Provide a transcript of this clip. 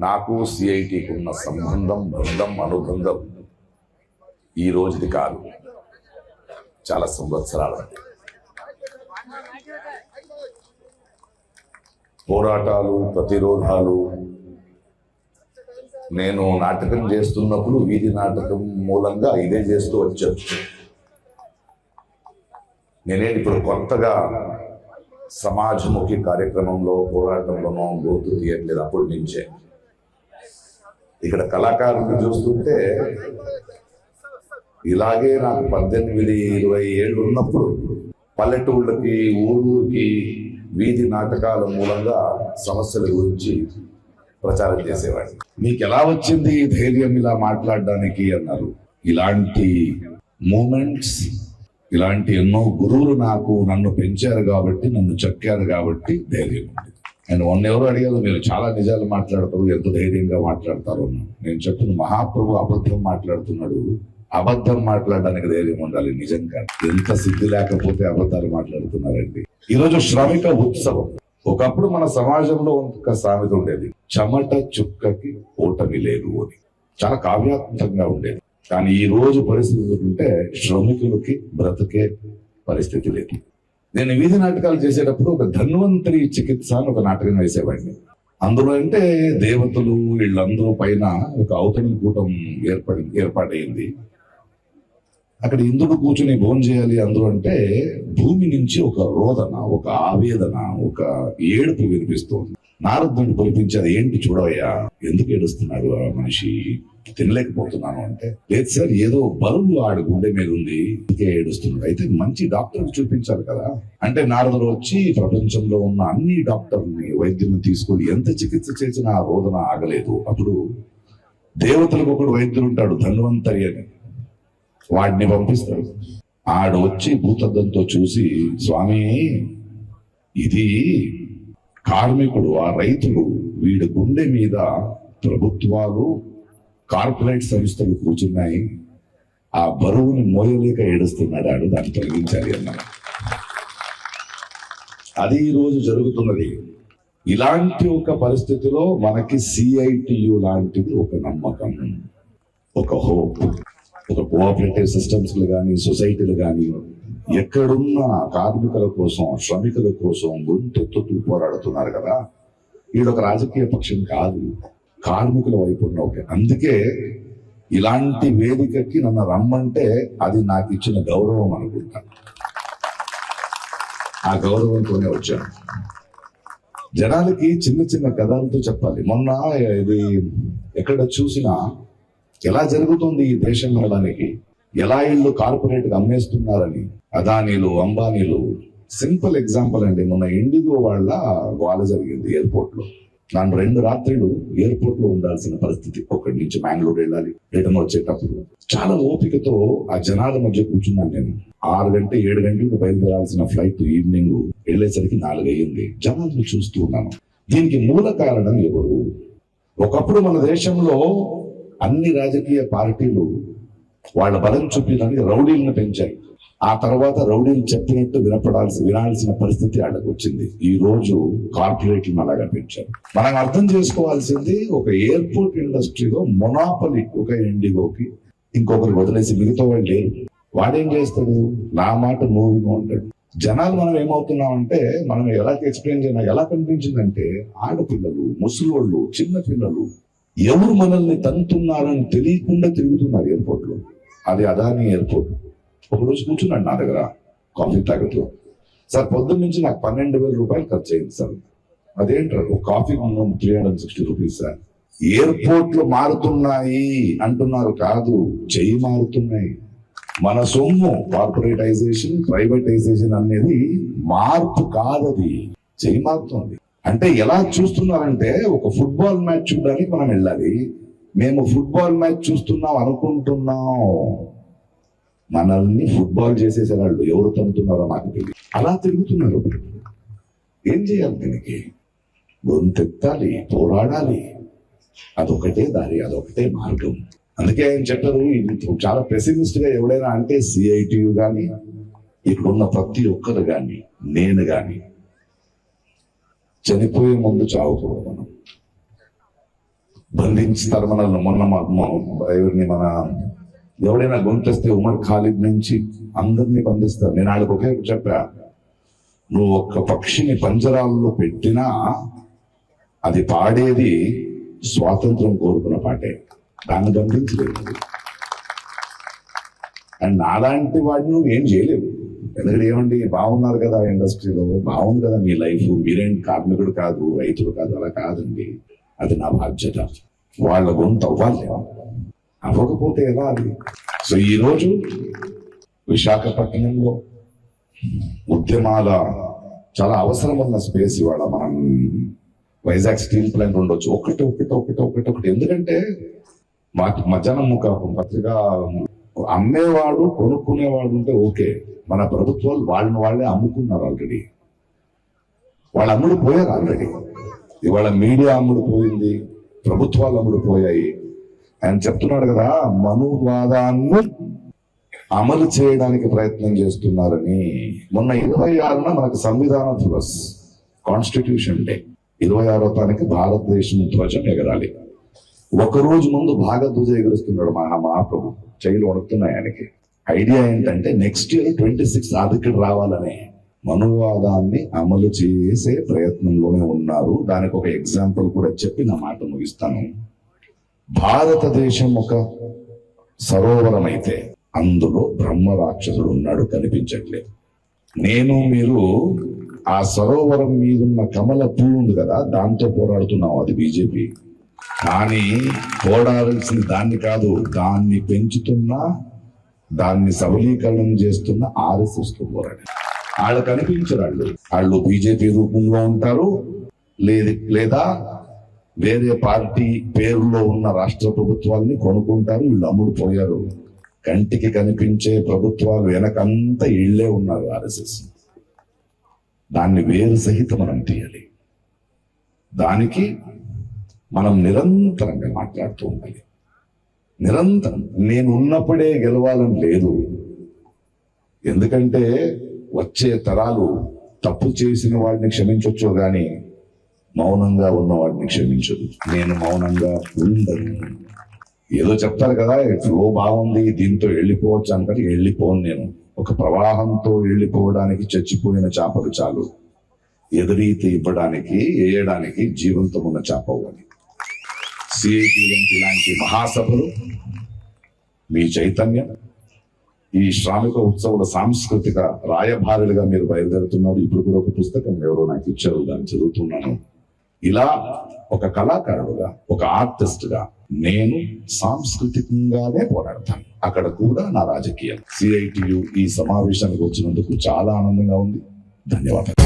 నాకు సిఐటికి ఉన్న సంబంధం, బంధం, అనుబంధం ఈ రోజుది కాదు, చాలా సంవత్సరాలు. పోరాటాలు, ప్రతిరోధాలు. నేను నాటకం చేస్తున్నప్పుడు వీధి నాటకం మూలంగా ఇదే చేస్తూ వచ్చాను. నేనేది ఇప్పుడు కొత్తగా సమాజముఖి కార్యక్రమంలో, పోరాటంలోనో గోతు తీయట్లేదు. అప్పటి నుంచే ఇక్కడ కళాకారులను చూస్తుంటే ఇలాగే నాకు 18-20 ఏళ్ళు ఉన్నప్పుడు పల్లెటూళ్ళకి, ఊళ్ళకి వీధి నాటకాల మూలంగా సమస్యల గురించి ప్రచారం చేసేవాడిని. మీకు ఎలా వచ్చింది ధైర్యం ఇలా మాట్లాడడానికి అన్నారు. ఇలాంటి మూమెంట్స్, ఇలాంటి ఎన్నో గురువులు నన్ను పెంచారు కాబట్టి, నన్ను చెక్కారు కాబట్టి ధైర్యం ఉంది. అండ్ ఎవరు అడిగారు, మీరు చాలా నిజాలు మాట్లాడతారు, ఎంత ధైర్యంగా మాట్లాడతారు. నేను చెప్తున్న మహాప్రభు అబద్ధం మాట్లాడుతున్నాడు. అబద్ధం మాట్లాడడానికి ధైర్యం ఉండాలి. నిజంగా ఎంత సిద్ధి లేకపోతే అబద్ధాలు మాట్లాడుతున్నారండి. ఈరోజు శ్రామిక ఉత్సవం. ఒకప్పుడు మన సమాజంలో ఒక సామెత ఉండేది, చెమట చుక్కకి ఓటమి లేదు అని. చాలా కావ్యాత్మకంగా ఉండేది. కానీ ఈ రోజు పరిస్థితి ఉంటే శ్రమికులకి బ్రతికే పరిస్థితి లేదు. నేను వీధి నాటకాలు చేసేటప్పుడు ఒక ధన్వంతరి చికిత్స అని ఒక నాటకం వేసేవాడిని. అందులో అంటే దేవతలు వీళ్ళందరూ పైన ఒక అవతరణ కూటం ఏర్పాటైంది. అక్కడ ఇంద్రుడు కూర్చుని భోజనం చేయాలి. అందరూ అంటే భూమి నుంచి ఒక రోదన, ఒక ఆవేదన, ఒక ఏడుపు వినిపిస్తోంది. నారదుని పిలిపించారు, ఏంటి చూడవయ్యా, ఎందుకు ఏడుస్తున్నాడు ఆ మనిషి, తినలేకపోతున్నాను అంటే, లేదు సార్, ఏదో బరువు ఆడు గుండె మీద ఉంది, ఇంకే ఏడుస్తున్నాడు. అయితే మంచి డాక్టర్కి చూపించాలి కదా అంటే, నారదుడు వచ్చి ప్రపంచంలో ఉన్న అన్ని డాక్టర్ని, వైద్యులను తీసుకొని ఎంత చికిత్స చేసినా ఆ రోదన ఆగలేదు. అప్పుడు దేవతలకు ఒకడు వైద్యుడు ఉంటాడు, ధన్వంతరి అని, వాడిని పంపిస్తాడు. ఆడు వచ్చి భూతద్దంతో చూసి, స్వామి, ఇది కార్మికుడు, ఆ రైతుడు, వీడి గుండె మీద ప్రభుత్వాలు, కార్పొరేట్ సంస్థలు కూర్చున్నాయి, ఆ బరువుని మోయలేక ఏడుస్తున్నాడు, ఆడు దాన్ని తొలగించాలి అన్నాడు. అది ఈరోజు జరుగుతున్నది. ఇలాంటి ఒక పరిస్థితిలో మనకి సిఐటియు లాంటిది ఒక నమ్మకం, ఒక హోప్. ఒక కోఆపరేటివ్ సిస్టమ్స్ కానీ, సొసైటీలు కానీ, ఎక్కడున్న కార్మికుల కోసం, శ్రమికుల కోసం గొంతెత్తుతూ పోరాడుతున్నారు కదా. వీళ్ళొక రాజకీయ పక్షం కాదు, కార్మికుల వైపు ఉన్న ఒకే. అందుకే ఇలాంటి వేదికకి నన్ను రమ్మంటే అది నాకు ఇచ్చిన గౌరవం అనుకుంటాను. ఆ గౌరవంతోనే వచ్చాను. జనాలకి చిన్న చిన్న కథలతో చెప్పాలి. మొన్న ఇది ఎక్కడ చూసినా ఎలా జరుగుతుంది ఈ దేశం వెళ్ళడానికి, ఎలా ఇళ్ళు కార్పొరేట్ గా అమ్మేస్తున్నారని, అదానీలు, అంబానీలు. సింపుల్ ఎగ్జాంపుల్ అండి, మొన్న ఇండిగో వాళ్ళ గోల జరిగింది ఎయిర్పోర్ట్ లో. ನಾನು 2 రాత్రులు ఎయిర్పోర్ట్ లో ఉండాల్సిన పరిస్థితి. ఒకటి నుంచి బెంగళూరు వెళ్ళాలి, రిటర్న్ వచ్చేటప్పుడు చాలా ఓపికతో ఆ జనాల మధ్య కూర్చున్నాను నేను. 6 గంటలు 7 గంటలకు బయలుదేరాల్సిన ఫ్లైట్ ఈవినింగ్ వెళ్ళేసరికి 4 అయ్యింది. జనాలను చూస్తూ ఉన్నాను. దీనికి మూల కారణం ఎవరు? ఒకప్పుడు మన దేశంలో అన్ని రాజకీయ పార్టీలు వాళ్ళ బలం చూపించడానికి రౌడీలను పెంచాయి. ఆ తర్వాత రౌడీలు చెప్పినట్టు వినాల్సిన పరిస్థితి వాళ్ళకి వచ్చింది. ఈ రోజు కార్పొరేట్లు అలాగా పెంచారు. మనం అర్థం చేసుకోవాల్సింది, ఒక ఎయిర్పోర్ట్ ఇండస్ట్రీలో మొనాపలి ఒక ఇండిగోకి, ఇంకొకరు వదిలేసి మిగతా వాళ్ళు లేరు. వాడేం చేస్తాడు, నా మాట మూవింగ్ అంటాడు. జనాలు మనం ఏమవుతున్నామంటే, మనం ఎలా ఎక్స్ప్లెయిన్ చేయాలి, ఎలా కనిపించిందంటే, ఆడపిల్లలు, ముసలోళ్ళు, చిన్న పిల్లలు ఎవరు మనల్ని తంతున్నారని తెలియకుండా తిరుగుతున్నారు ఎయిర్పోర్ట్ లో. అది అదానీ ఎయిర్పోర్ట్. ఒకరోజు కూర్చున్నాడు నా దగ్గర కాఫీ తాగుతూ, సార్ పొద్దున్న నుంచి నాకు 12,000 రూపాయలు ఖర్చు అయింది సార్. అదేంటారు, ఒక కాఫీ 360 రూపీస్ సార్. ఎయిర్పోర్ట్లు మారుతున్నాయి అంటున్నారు, కాదు, చెయ్యి మారుతున్నాయి. మన సొమ్ము కార్పొరేటైజేషన్, ప్రైవేటైజేషన్ అనేది మార్పు కాదది, చెయ్యి మారుతుంది. అంటే ఎలా చూస్తున్నారంటే, ఒక ఫుట్బాల్ మ్యాచ్ చూడడానికి మనం వెళ్ళాలి. మేము ఫుట్బాల్ మ్యాచ్ చూస్తున్నాం అనుకుంటున్నాం, మనల్ని ఫుట్బాల్ చేసేసేవాళ్ళు ఎవరు తంతున్నారో నాకు తెలియదు. అలా తిరుగుతున్నారు. ఏం చేయాలి? దీనికి గొంతెత్తాలి, పోరాడాలి. అదొకటే దారి, అదొకటే మార్గం. అందుకే ఆయన చెప్పారు, ఇది చాలా పెసిమిస్ట్ గా ఎవడైనా అంటే సిఐటియు కానీ, ఇక్కడున్న ప్రతి ఒక్కరు కానీ, నేను కానీ, చనిపోయే ముందు చావకూడదు మనం. బంధించుతారు మనల్ని. ఎవరిని ఎవడైనా గొంతేస్తే ఉమర్ ఖాలిద్ నుంచి అందరినీ బంధిస్తారు. నేను వాళ్ళకి ఒకే చెప్పా, నువ్వు ఒక్క పక్షిని పంజరాల్లో పెట్టినా అది పాడేది స్వాతంత్రం కోరుకున్న పాటే, దాన్ని బంధించలేదు. అండ్ నాలాంటి వాడిని నువ్వు ఏం చేయలేవు. ఎందుకంటే ఏమండి, బాగున్నారు కదా ఇండస్ట్రీలో, బాగుంది కదా మీ లైఫ్, మీరేం కార్మికుడు కాదు, రైతులు కాదు, అలా కాదండి. అది నా బాధ్యత. వాళ్ళ గొంతు అవ్వాలి, అవ్వకపోతే ఎలా అది? సో ఈరోజు విశాఖపట్నంలో ఉద్యమాల చాలా అవసరం ఉన్న స్పేస్. ఇవాళ మనం వైజాగ్ స్టీల్ ప్లాంట్ ఉండొచ్చు, ఒకటి. ఎందుకంటే మాకు మధ్యాహ్నం ఒక పత్రిక అమ్మేవాడు కొనుక్కునేవాడు ఉంటే ఓకే. మన ప్రభుత్వాలు వాళ్ళే అమ్ముకున్నారు ఆల్రెడీ. వాళ్ళు అమ్ముడు పోయారు ఆల్రెడీ. ఇవాళ మీడియా అమ్ముడు పోయింది, ప్రభుత్వాలు అమ్ముడు పోయాయి. ఆయన చెప్తున్నాడు కదా, మనువాదాన్ని అమలు చేయడానికి ప్రయత్నం చేస్తున్నారని. మొన్న 26న మనకు సంవిధాన దివస్, కాన్స్టిట్యూషన్ డే. 26వ తారీఖు భారతదేశం ధ్వజం ఎగరాలి. ఒకరోజు ముందు భాగధ్వజ ఎగురుస్తున్నాడు మహాప్రభు. చెయ్యిలు వణుకుతున్నాయి ఆయనకి. ఐడియా ఏంటంటే నెక్స్ట్ ఇయర్ 26 ఆదిక్కడ రావాలనే. మనువాదాన్ని అమలు చేసే ప్రయత్నంలోనే ఉన్నారు. దానికి ఒక ఎగ్జాంపుల్ కూడా చెప్పి నా మాట ముగిస్తాను. భారతదేశం ఒక సరోవరం అయితే అందులో బ్రహ్మ రాక్షసుడు ఉన్నాడు, కనిపించట్లేదు. నేను మీరు ఆ సరోవరం మీదున్న కమల పువ్వు ఉంది కదా, దాంతో పోరాడుతున్నాం. అది బీజేపీ. కానీ పోరాడాల్సింది దాన్ని కాదు, దాన్ని పెంచుతున్నా, దాన్ని సబలీకరణం చేస్తున్న ఆర్ఎస్ఎస్ తో పోరాడు. వాళ్ళు కనిపించరు. వాళ్ళు బీజేపీ రూపంలో ఉంటారు, లేదా వేరే పార్టీ పేరులో ఉన్న రాష్ట్ర ప్రభుత్వాల్ని కొనుక్కుంటారు. వీళ్ళు అమ్ముడు పోయారు. కంటికి కనిపించే ప్రభుత్వాలు వెనకంతా ఇళ్లే ఉన్నారు ఆర్ఎస్ఎస్. దాన్ని వేరు సహితం మనం తీయాలి. దానికి మనం నిరంతరంగా మాట్లాడుతూ ఉండాలి. నిరంతరం నేను ఉన్నప్పుడే గెలవాలని లేదు. ఎందుకంటే వచ్చే తరాలు తప్పు చేసిన వాడిని క్షమించొచ్చు కానీ మౌనంగా ఉన్న వాడిని క్షమించదు. నేను మౌనంగా ఉండను. ఏదో చెప్తారు కదా, ఫ్లో బాగుంది దీంతో వెళ్ళిపోవచ్చు అనుకుంటే వెళ్ళిపోను. నేను ఒక ప్రవాహంతో వెళ్ళిపోవడానికి చచ్చిపోయిన చేపలు చాలు, ఎదురీతి ఇవ్వడానికి వేయడానికి జీవంతో ఉన్న చేప అవ్వాలి. సిఐటి వంటి ఇలాంటి మహాసభలు, మీ చైతన్యం, ఈ శ్రామిక ఉత్సవాల సాంస్కృతిక రాయభారులుగా మీరు బయలుదేరుతున్నారు. ఇప్పుడు కూడా ఒక పుస్తకం ఎవరో నాకు ఇచ్చారు, దాన్ని చదువుతున్నాను. ఇలా ఒక కళాకారుడుగా, ఒక ఆర్టిస్ట్ గా నేను సాంస్కృతికంగానే పోరాడతాను. అక్కడ కూడా నా రాజకీయం. సిఐటియు ఈ సమావేశానికి వచ్చినందుకు చాలా ఆనందంగా ఉంది. ధన్యవాదాలు.